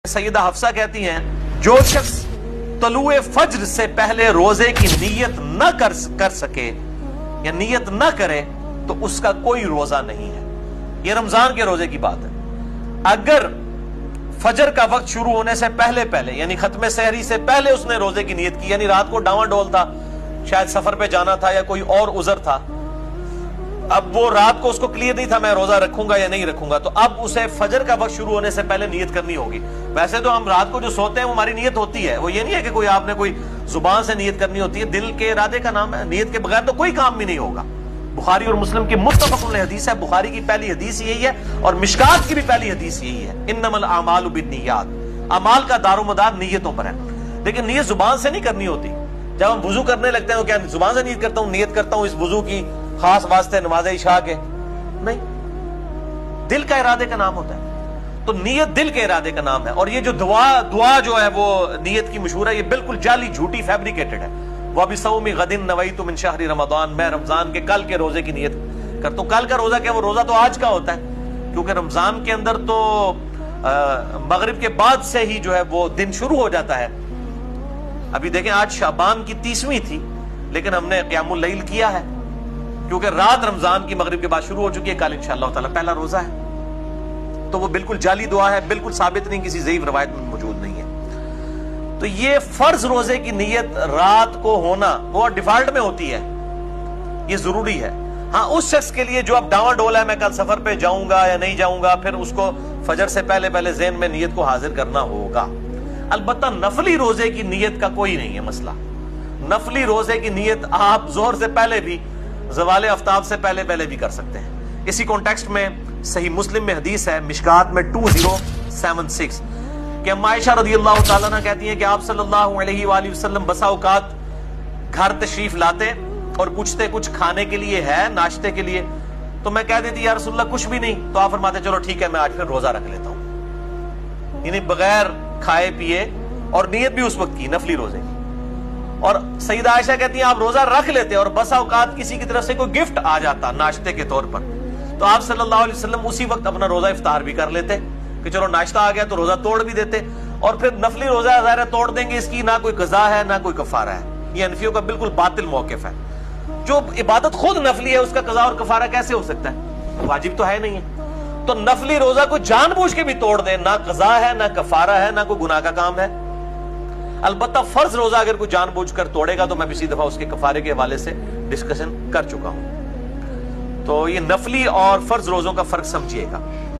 सैयदा हफ्सा कहती हैं, जो शख्स तलुए फज्र से पहले रोजे की नीयत न कर सके या नीयत न करे तो उसका कोई रोजा नहीं है। यह रमजान के रोजे की बात है। अगर फजर का वक्त शुरू होने से पहले पहले यानी खत्म सहरी से पहले उसने रोजे की नीयत की, यानी रात को डावाडोल था, शायद सफर पे जाना था या कोई और उज़र था, अब वो रात को उसको क्लियर नहीं था मैं रोजा रखूंगा या नहीं रखूंगा, तो अब उसे फजर का वक्त शुरू होने से पहले नियत करनी होगी। वैसे तो हम रात को जो सोते हैं वो हमारी नियत होती है, वो ये नहीं है कि कोई आपने कोई जुबान से नियत करनी होती है, दिल के इरादे का नाम है। नियत के बगैर तो कोई काम भी नहीं होगा। बुखारी और मुस्लिम की मुत्तफ़क़ुन अलैह हदीस है। बुखारी की पहली हदीस यही है और मिशकात की भी पहली हदीस यही है, इन्नमल आमालु बिन्नियात। अमाल का दारोमदार नियतों पर है, लेकिन नियत जुबान से नहीं करनी होती। जब हम वुजू करने लगते हैं तो क्या जुबान से नियत करता हूं, नियत करता हूं इस वुजू की खास वास्ते नमाज इशा के? नहीं, दिल का इरादे का नाम होता है। तो नियत दिल के इरादे का नाम है। और ये जो दुआ जो है वो नियत की मशहूर है, ये बिल्कुल जाली, झूठी, फैब्रिकेटेड है। वह भी सौमी गदिन नवैतु मिन शहरी रमजान, मैं रमजान के कल के रोजे की नियत करता हूं। कल का रोजा क्या, वो रोजा तो आज का होता है, क्योंकि रमजान के अंदर तो मगरिब के बाद से ही जो है वो दिन शुरू हो जाता है। अभी देखें, आज शाबान की 30वीं थी, लेकिन हमने क़ियामुल लैल किया है क्योंकि रात रमजान की मगरिब के बाद शुरू हो चुकी है। कल इंशाअल्लाह ताला पहला रोजा है। तो वो बिल्कुल जाली दुआ है, बिल्कुल साबित नहीं, किसी ज़ईफ़ रवायत में मौजूद नहीं है। तो ये फर्ज रोजे की नियत रात को होना वो डिफॉल्ट में होती है, ये जरूरी है। हाँ, उस शख्स के लिए जो अब डावाडोल है, मैं कल सफर पे जाऊंगा या नहीं जाऊंगा, फिर उसको फजर से पहले पहले ज़हन में नियत को हाजिर करना होगा। अलबत्ता नफली रोजे की नियत का कोई नहीं है मसला। नफली रोजे की नियत आप जोहर से पहले भी, ज़वाले आफ्ताब से पहले पहले भी कर सकते हैं। इसी कॉन्टेक्स्ट में सही मुस्लिम में हदीस है, मिशकात में 2076, कि अम्मा आयशा रज़ियल्लाहु ताला अन्हा कहती हैं कि आप सल्लल्लाहु अलैहि वसल्लम बसा औकात घर तशरीफ लाते और पूछते कुछ खाने के लिए है, नाश्ते के लिए, तो मैं कह देती या रसूलल्लाह कुछ भी नहीं, तो आप फरमाते चलो ठीक है मैं आज फिर रोजा रख लेता हूं। यानी बगैर खाए पिए, और नियत भी उस वक्त की नफली रोजे की। और सईदा आयशा कहती हैं आप रोजा रख लेते और बसा औकात किसी की तरफ से कोई गिफ्ट आ जाता नाश्ते के तौर पर, तो आप सल्लल्लाहु अलैहि वसल्लम उसी वक्त अपना रोजा इफ्तार भी कर लेते कि चलो नाश्ता आ गया तो रोजा तोड़ भी देते। और फिर नफली रोजा ज़ाहिर है तोड़ देंगे, इसकी ना कोई कज़ा है ना कोई कफारा है। ये हनफियों का बिल्कुल बातिल मौक़िफ़ है। जो इबादत खुद नफली है उसका कज़ा और कफारा कैसे हो सकता है? वाजिब तो है नहीं है। तो नफली रोजा को जानबूझ के भी तोड़ दे, ना कज़ा है ना कफारा है ना कोई गुनाह का काम है। अलबत्ता फर्ज रोजा अगर कोई जानबूझ कर तोड़ेगा तो मैं पिछली दफा उसके कफारे के हवाले से डिस्कशन कर चुका हूं। तो ये नफली और फर्ज रोजों का फर्क समझिएगा।